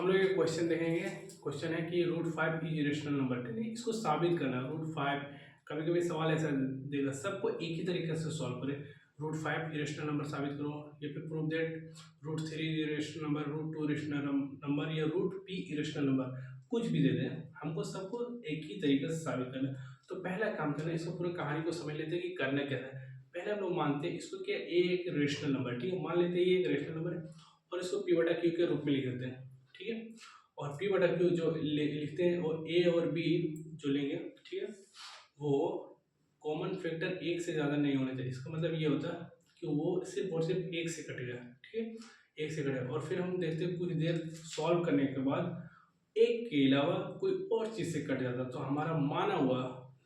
हम लोग एक क्वेश्चन देखेंगे। क्वेश्चन है कि √5 इज इरेशनल नंबर। ठीक है, इसको साबित करना। √5 कभी कभी सवाल ऐसा देगा, सबको एक ही तरीके से सॉल्व करें। √5 इरेशनल नंबर साबित करो, या फिर prove that √3 irrational number, √2 irrational number, या √p इरेशनल नंबर, कुछ भी दे दें, हमको सबको एक ही तरीके से साबित करना है। तो पहला काम करना है, इसको पूरी कहानी को समझ लेते हैं कि करना क्या है। पहले हम लोग मानते हैं इसको क्या ए एक रेशनल नंबर। ठीक है, मान लेते हैं ये एक रेशनल नंबर है और इसको p/q के रूप में लिख देते हैं। ठीक है, और p/q जो लिखते हैं और a और b जो लेंगे, ठीक है, वो कॉमन फैक्टर एक से ज़्यादा नहीं होना चाहिए। इसका मतलब ये होता है कि वो सिर्फ और सिर्फ एक से कटेगा। ठीक है, एक से कटेगा। और फिर हम देखते हैं कुछ देर सॉल्व करने के बाद एक के अलावा कोई और चीज़ से कट जाता है, तो हमारा माना हुआ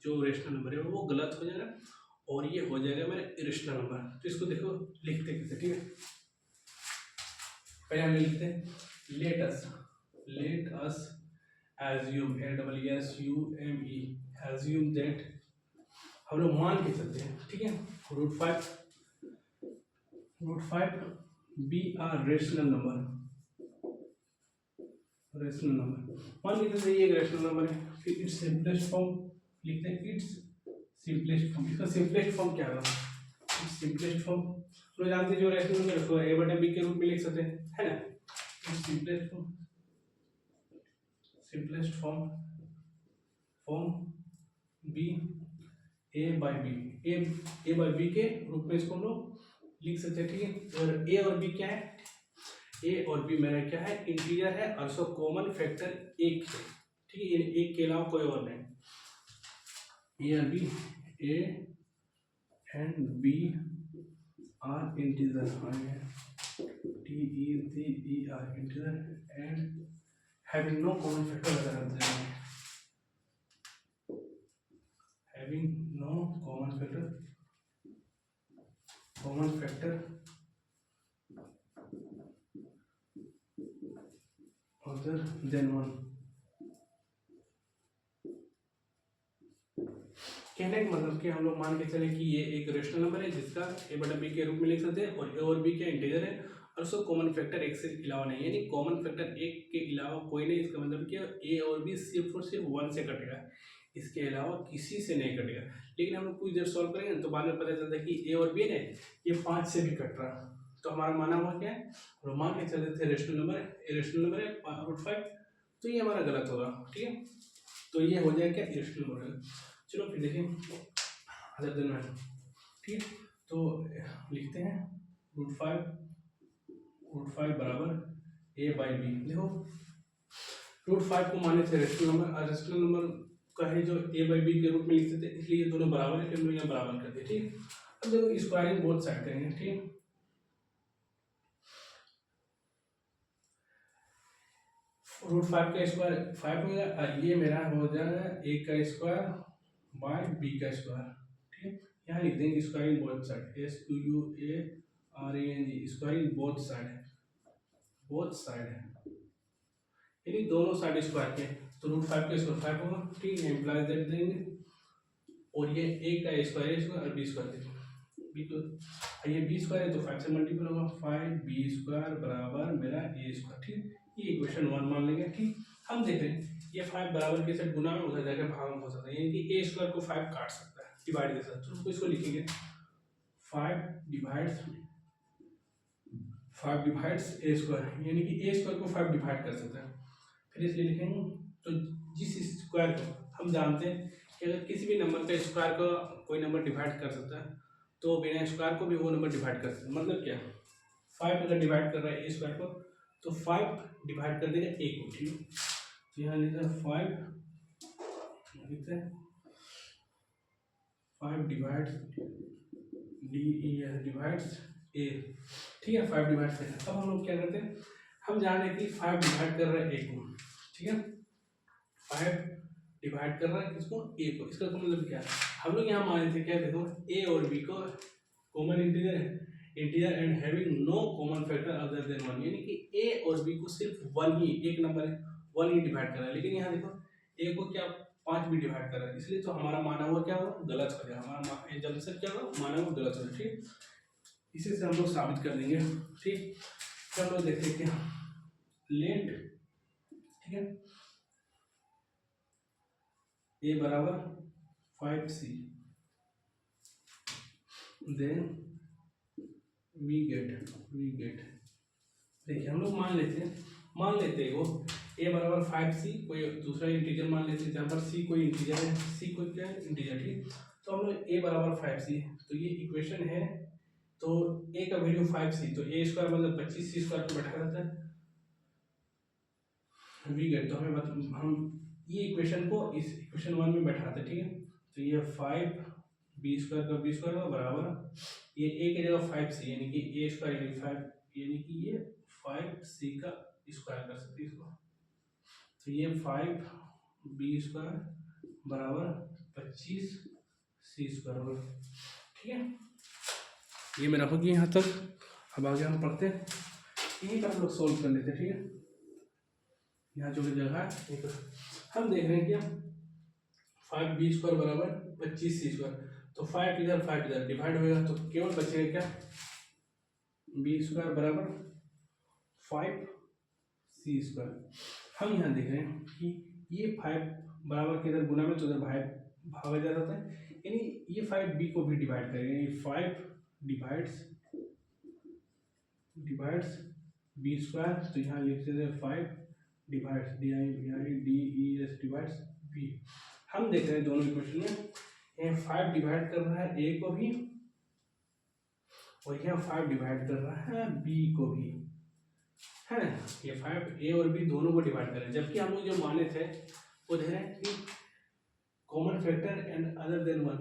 जो रेशनल नंबर है वो गलत हो जाएगा और ये हो जाएगा मेरा इरेशनल नंबर। तो इसको देखो लिखते कैसे। ठीक है, पहले हम लिखते हैं let us assume assume that, हम लोग मान के चलते हैं। ठीक है, √5 बी आर रेशनल नंबर मान के चलते ये एक रेशनल नंबर है। फिर इट्स सिंपलेस्ट फॉर्म लिखते हैं। इट्स सिंपलेस्ट फॉर्म, इसका सिंपलेस्ट फॉर्म क्या होगा? इट्स सिंपलेस्ट फॉर्म हम लोग जानते हैं, जो रेशनल नंबर उसको a/b के रूप में लिख सकते हैं, है ना। It's simplest form B a/b के रूप में इसको हम लोग लिख सकते हैं। ठीक है, और a और b क्या है? a और b मेरा क्या है? इंटीजर है और उसका कॉमन फैक्टर एक है। ठीक है, एक के अलावा कोई और नहीं। a और b, a and b are integer, TER integer and having no common factor, having no common factor other than 1। कहने का मतलब कि हम लोग मान के चले कि ये एक रेशनल नंबर है जिसका a/b के रूप में लिख सकते हैं, और a और b क्या इंटीजर है और उसका कॉमन फैक्टर एक से अलावा नहीं है, यानी कॉमन फैक्टर एक के अलावा कोई नहीं। इसका मतलब कि a और b सिर्फ और सिर्फ 1 से कटेगा, इसके अलावा किसी से नहीं कटेगा। लेकिन हम लोग कुछ देर सॉल्व करेंगे तो बाद में पता चलता है कि a और b ने ये 5 से भी कट रहा। तो हमारा माना हुआ क्या है? और मान के चलते थे रेशनल नंबर है √5, तो ये हमारा गलत होगा। ठीक है, तो ये हो जाएगा क्या? Irrational number. चलो फिर देखें अदर देन 1। ठीक है, तो लिखते हैं √5 बराबर a/b। देखो √5 को माने थे रेशनल नंबर, और रेशनल नंबर का है जो a/b के रूप में लिख सकते हैं, इसलिए ये दोनों बराबर है, फिर हम लोग यहाँ बराबर कर दिए। ठीक, अब देखो स्क्वायरिंग बोथ साइड करेंगे। ठीक, √5 का स्क्वायर 5 होगा और ये मेरा हो जाएगा a का स्क्वायर बाय b का स्क्वायर। ठीक, यहाँ लिख देंगे squaring both side, SQUARING, squaring both side है, यानी दोनों साइड स्क्वायर के। तो √5 का स्क्वायर 5 होगा। ठीक है, इम्प्लाइज दैट देंगे, और ये a का स्क्वायर और b स्क्वायर देंगे। b तो ये b स्क्वायर है तो 5 से मल्टीपल होगा, 5b स्क्वायर बराबर मेरा a स्क्वायर। ठीक, ये इक्वेशन 1 मान लेंगे। ठीक, हम देख रहे हैं ये 5 बराबर के साथ गुना में उधर जाकर भाग हो सकता है, यानी कि a स्क्वायर को 5 काट सकता है डिवाइड के साथ। तो इसको लिखेंगे 5 डिवाइड्स a स्क्वायर, यानी कि a स्क्वायर को 5 डिवाइड कर सकता है। फिर इसलिए लिखेंगे, तो जिस स्क्वायर को हम जानते हैं कि अगर किसी भी नंबर का स्क्वायर को कोई नंबर डिवाइड कर सकता है, तो बिना स्क्वायर को भी वो नंबर डिवाइड कर सकता है। मतलब क्या, 5 अगर डिवाइड कर रहा है a स्क्वायर को, तो 5 डिवाइड कर देगा a को। ठीक, तो यहाँ लिखा 5 डिवाइड्स a। ठीक है, 5 डिवाइड कर। अब हम लोग क्या करते हैं, हम जान रहे कि 5 डिवाइड कर रहा है a को। ठीक है, 5 डिवाइड कर रहा है किसको? a को। इसका मतलब क्या है, हम लोग यहाँ माने थे क्या, देखो a और b को कॉमन इंटीजर है, integer and having no common factor other than 1, यानी कि a और b को सिर्फ 1 ही, एक नंबर है 1 ही डिवाइड कर रहा है। लेकिन यहाँ देखो a को क्या 5 भी डिवाइड कर रहा है, इसलिए तो हमारा माना हुआ क्या होगा? गलत हो जाएगा। हमारा जंक्शन क्या होगा? माना हुआ गलत हो जाएगा। ठीक, इसी से हम लोग साबित कर देंगे। ठीक, तो हम लोग देखते हैं क्या, लेट ठीक है, ए बराबर 5c, देन वी गेट देखिए हम लोग मान लेते हैं वो ए बराबर 5c, कोई दूसरा इंटीजर मान लेते हैं, जहाँ पर c कोई इंटीजर है, c कोई क्या है इंटीजर, ठीक। तो हम लोग ए बराबर 5c, तो ये इक्वेशन है, तो ए का वैल्यू 5c, तो ए स्क्वायर मतलब 25, c स्क्वायर को बैठा रहता है वी गेट, तो हम ये इक्वेशन को इस इक्वेशन 1 में बैठाते हैं, ठीक है। तो ये 5 b स्क्वायर का बराबर ये ए की जगह 5c, यानी कि ए स्क्वायर यानी 5, यानी कि ये 5c का स्क्वायर कर सकते हैं इसको, तो ये 5b स्क्वायर बराबर 25c स्क्वायर होगा, ठीक है। ये मेरा हो गया यहाँ तक। अब आगे हम पढ़ते हैं, यहीं पर हम लोग सोल्व कर लेते हैं, ठीक है। यहाँ जो भी जगह है हम देख रहे हैं कि 5b स्क्वायर बराबर 25c स्क्वायर, तो 5 इधर डिवाइड होगा, तो केवल बचेगा क्या, b स्क्वायर बराबर 5c स्क्वायर। हम यहाँ देख रहे हैं कि ये 5 बराबर के इधर गुना में, तो इधर भागा जा रहा है, यानी ये 5b को भी डिवाइड करेंगे, ये 5 डिवाइड्स b स्क्वायर, तो यहाँ लिखते थे 5 डिवाइड्स DIVIDES डिवाइड्स b। हम देख रहे हैं दोनों इक्वेशन में, यहाँ 5 डिवाइड कर रहा है a को भी, और यहाँ 5 डिवाइड कर रहा है b को भी, है ना। ये 5 a और b दोनों को डिवाइड कर रहे हैं, जबकि हम लोग जो माने थे वो देख रहे हैं कि common factor and other than 1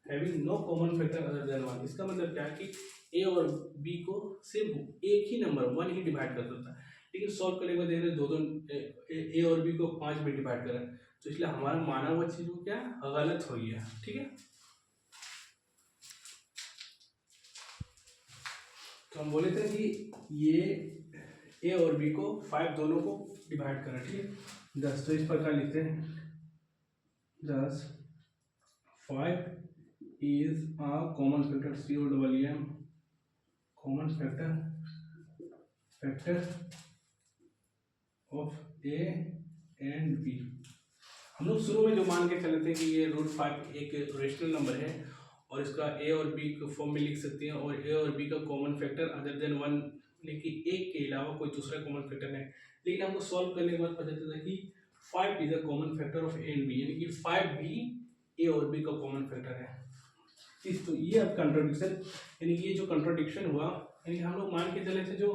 having no common factor other than 1। इसका मतलब क्या है कि a और b को सिर्फ एक ही नंबर 1 ही डिवाइड कर सकता है, लेकिन सॉल्व करने को देख रहे दो ए और बी को 5 में डिवाइड करें, तो इसलिए हमारा माना हुआ चीज को क्या गलत हो गया, ठीक है। तो हम बोले थे कि ये ए और बी को 5 दोनों को डिवाइड करें, ठीक है। 10, तो इस प्रकार लिखते हैं 10 5 is a common factor COMM common factor of a and b। हम लोग शुरू में जो मान के चले थे कि ये √5 एक रेशनल नंबर है, और इसका ए और बी के फॉर्म में लिख सकते हैं, और ए और बी का कॉमन फैक्टर अदर देन 1, यानी कि एक के अलावा कोई दूसरा कॉमन फैक्टर नहीं। लेकिन हमको सॉल्व करने के बाद पता चलता है कि 5 is a common factor of A and B, यानी कि 5 भी ए और बी का कॉमन फैक्टर है। तो ये अब कंट्रोडिक्शन, यानी कि ये जो कंट्रोडिक्शन हुआ, यानी हम लोग मान के चले थे जो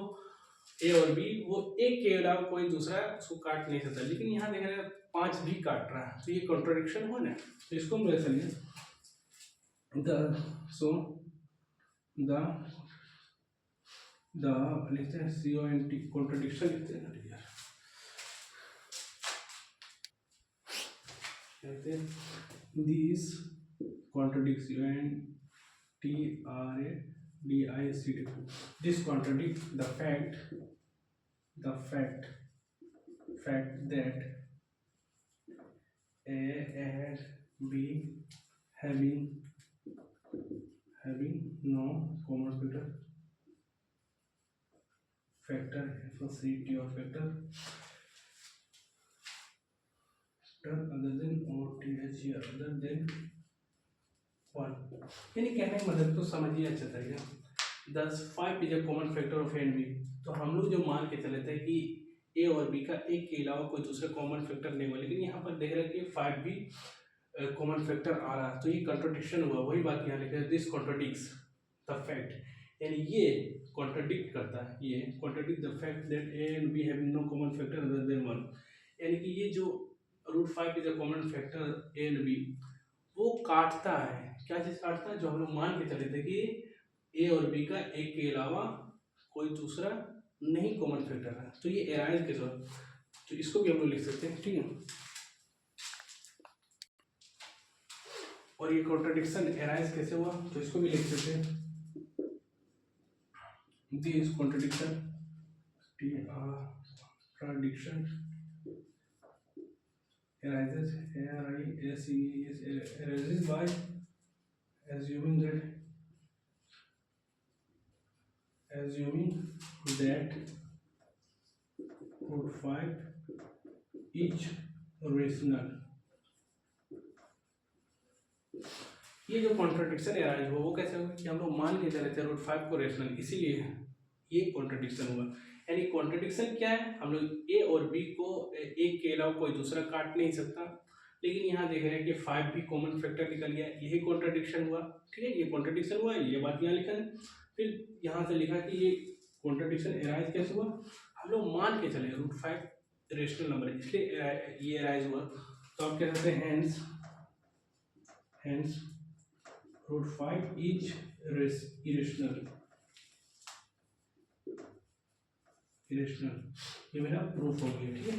ए और बी वो एक के अलावा कोई दूसरा उसको काट नहीं सकता, लेकिन यहाँ देख रहे हैं 5 भी काट रहा है, तो ये कॉन्ट्रोडिक्शन हुआ ना। तो इसको हम ले चलिए लिखते हैं CONT, कॉन्ट्रोडिक्शन लिखते हैं यार, कहते हैं this contradiction TRADICT, this contradict the fact that A and B having no common factor FCT or factor other than OTH here other than 1। यानी कहने का मतलब तो समझिए अच्छा तरीका, 5 is a common factor of A and B. तो हम लोग जो मान के चले थे कि ए और बी का एक के अलावा कोई दूसरा कॉमन फैक्टर नहीं हुआ, लेकिन यहाँ पर देख रहे हैं कि 5 भी कॉमन फैक्टर आ रहा है, तो ये कंट्रोडिक्शन हुआ। वही बात यहाँ लिखा है, दिस कॉन्ट्रोडिक्ट्स द फैक्ट, यानी ये कॉन्ट्रोडिक्ट करता है, ये contradict the fact that A and B have no common factor other than 1, यानी कि ये जो √5 is a common factor A and B वो काटता है, क्या चीज काटता है, जो हम लोग मान के चले थे कि ए और बी का एक के अलावा कोई दूसरा नहीं कॉमन फैक्टर है, तो ये एराइज के साथ, तो इसको भी हम लोग लिख सकते हैं, ठीक है। और ये कॉन्ट्रडिक्शन एराइज कैसे हुआ, तो इसको भी लिख सकते हैं, this contradiction arises by assuming that √5 is rational. ये जो कॉन्ट्रडिक्शन एराइज हुआ वो कैसे हुआ कि हम लोग मान के चले थे रूट 5 को रेशनल, इसीलिए ये कॉन्ट्रडिक्शन हुआ। यानी कॉन्ट्रडिक्शन क्या है, हम लोग ए और बी को एक के अलावा कोई दूसरा काट नहीं सकता, लेकिन यहाँ देख रहे हैं कि 5 भी कॉमन फैक्टर निकल गया, यही कॉन्ट्रडिक्शन हुआ। ठीक है, ये कॉन्ट्रडिक्शन हुआ, ये बात यहाँ लिखा है। फिर यहाँ से लिखा कि ये कॉन्ट्रडिक्शन एराइज कैसे हुआ, हम लोग मान के चले रूट 5 रेशनल नंबर है, इसलिए ये एराइज हुआ। तो आप कह सकते हैं हेंस रूट 5 इज इरेशनल। ये मेरा प्रूफ हो गया। ठीक है।